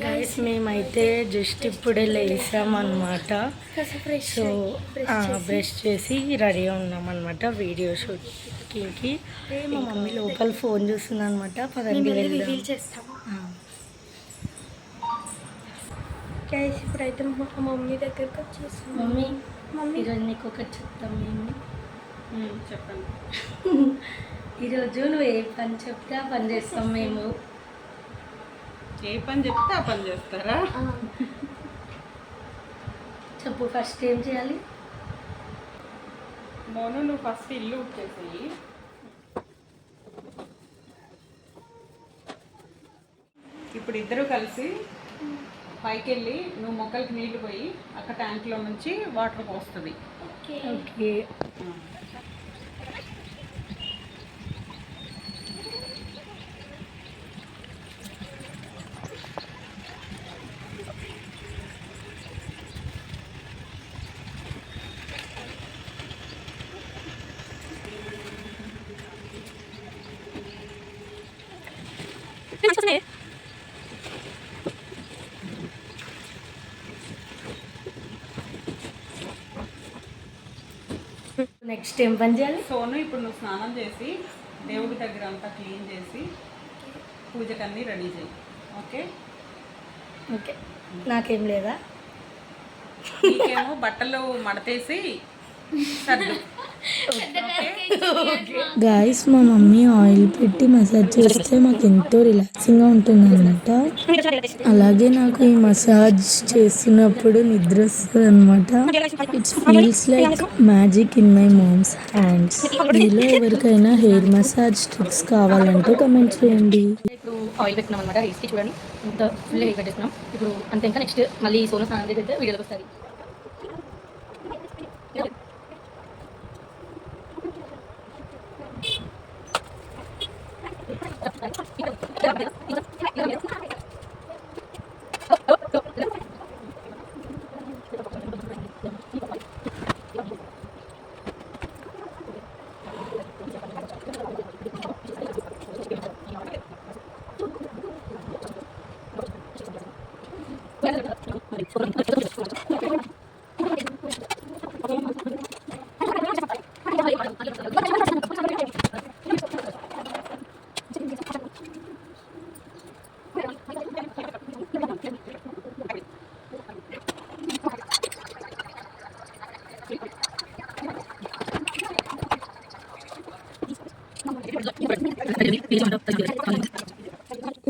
Guys మేమైతే just ఇప్పుడే లేసామన్నమాట. So brush చేసి రెడీగా ఉన్నామన్నమాట వీడియో షూటింగ్కి. మా మమ్మీ లోపల ఫోన్ చూస్తుంది అనమాట. పదండి రివీల్ చేస్తాము. గైస్ ఇప్పుడైతే మా మమ్మీ దగ్గరకు వచ్చేసాం. మమ్మీ ఈరోజు నీకు ఒకటి చెప్తాం మేము. చెప్పండి. ఈరోజు నువ్వు ఏ పని చెప్తే ఆ పని చేస్తాం మేము. ఏ పని చెప్తే ఆ పని చేస్తారా? చెప్పు, ఫస్ట్ ఏం చేయాలి? మోను, నువ్వు ఫస్ట్ ఇల్లు ఉట్టేసేయి. ఇప్పుడు ఇద్దరు కలిసి పైకి వెళ్ళి నువ్వు మొక్కలకి నీళ్లు పోయి అక్కడ ట్యాంక్లో నుంచి వాటర్ పోస్తుంది. ఓకే. నెక్స్ట్ ఏం పని చేయాలి? సోను, ఇప్పుడు నువ్వు స్నానం చేసి దేవుడి దగ్గర అంతా క్లీన్ చేసి పూజకన్నీ రెడీ చేయి. Okay okay. నాకేం లేదా? నీకేమో బట్టలు మడతేసి సర్దు. గాయస్, మా మమ్మీ ఆయిల్ పెట్టి మసాజ్ చేస్తే మాకు ఎంతో రిలాక్సింగ్గా ఉంటుంది అనమాట. అలాగే నాకు ఈ మసాజ్ చేస్తున్నప్పుడు నిద్ర వస్తుంది అనమాట. It's feels like magic in my mom's hands. మీలో ఎవరికైనా హెయిర్ మసాజ్ ట్రిక్స్ కావాలంటే కమెంట్ చేయండి. ఇప్పుడు ఆయిల్ పెట్టినాం అనమాట. హెయిర్స్కి చూడండి ఇంత ఫుల్ హెయిర్ పెట్టేస్తున్నాం. ఇప్పుడు అంతే. ఇంకా నెక్స్ట్ మళ్ళీ సోను స్నానం చేసి వీడియోకి వస్తుంది.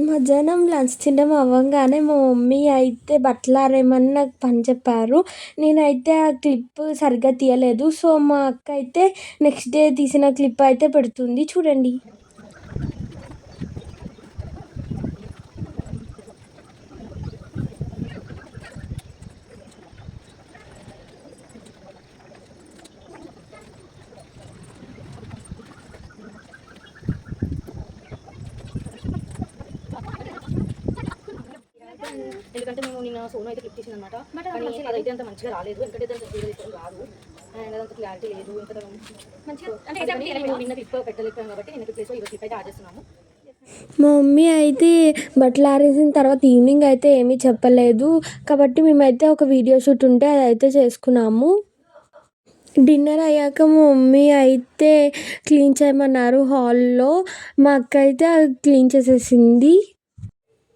మధ్యాహ్నం లంచ్ తినడం అవ్వగానే మా మమ్మీ అయితే బట్టలు ఆరేయమని నాకు పని చెప్పారు. నేనైతే ఆ క్లిప్ సరిగ్గా తీయలేదు. సో మా అక్క అయితే నెక్స్ట్ డే తీసిన క్లిప్ అయితే పెడుతుంది, చూడండి. ఎందుకంటే మేము నిన్న సోను అయితే క్లిప్ తీసింది అనమాట. కానీ అదైతే అంత మంచిగా రాలేదు. ఎందుకంటే దాంట్లో వీడియో తీసుకోవడం రాదు అండ్ అదంత క్లారిటీ లేదు. ఇంకా మంచిగా నిన్న క్లిప్ పెట్టలేకపోయాం కాబట్టి నిన్న క్లిప్ ఈ క్లిప్ అయితే యాడ్ చేస్తున్నాము. మా మమ్మీ అయితే బట్టలు ఆరేసిన తర్వాత ఈవినింగ్ అయితే ఏమీ చెప్పలేదు కాబట్టి మేమైతే ఒక వీడియో షూట్ ఉంటే అదైతే చేసుకున్నాము. డిన్నర్ అయ్యాక మా మమ్మీ అయితే క్లీన్ చేయమన్నారు హాల్లో. మా అక్క అయితే అది క్లీన్ చేసేసింది.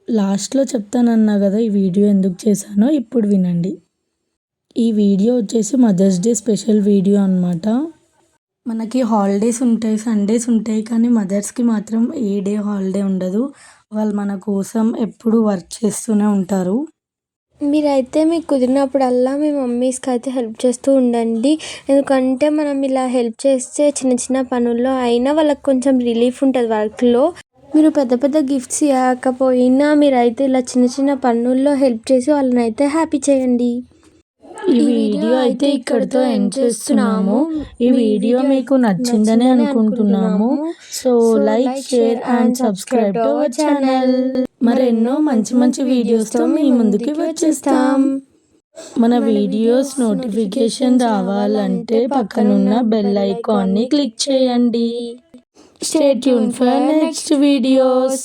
లాస్ట్లో చెప్తానన్నా కదా ఈ వీడియో ఎందుకు చేశానో, ఇప్పుడు వినండి. ఈ వీడియో వచ్చేసి మదర్స్ డే స్పెషల్ వీడియో అనమాట. మనకి హాలిడేస్ ఉంటాయి, సండేస్ ఉంటాయి, కానీ మదర్స్కి మాత్రం ఏ డే హాలిడే ఉండదు. వాళ్ళు మన కోసం ఎప్పుడు వర్క్ చేస్తూనే ఉంటారు. మీరైతే మీకు కుదిరినప్పుడల్లా మీ మమ్మీస్కి అయితే హెల్ప్ చేస్తూ ఉండండి. ఎందుకంటే మనం ఇలా హెల్ప్ చేస్తే చిన్న చిన్న పనుల్లో అయినా వాళ్ళకి కొంచెం రిలీఫ్ ఉంటుంది వర్క్లో. మీరు పెద్ద పెద్ద గిఫ్ట్స్ ఇవ్వకపోయినా మీరైతే ఇలా చిన్న చిన్న పనుల్లో హెల్ప్ చేసి వాళ్ళని అయితే హ్యాపీ చేయండి. ఈ వీడియో అయితే ఇక్కడితో ఎండ్ చేస్తున్నాము. ఈ వీడియో మీకు నచ్చిందని అనుకుంటున్నాము. So like, share and subscribe to our channel. మరెన్నో మంచి మంచి వీడియోస్తో మీ ముందుకి వచ్చేస్తాం. మన వీడియోస్ నోటిఫికేషన్ రావాలంటే పక్కనున్న బెల్ ఐకాన్ని క్లిక్ చేయండి. Stay tuned for next videos.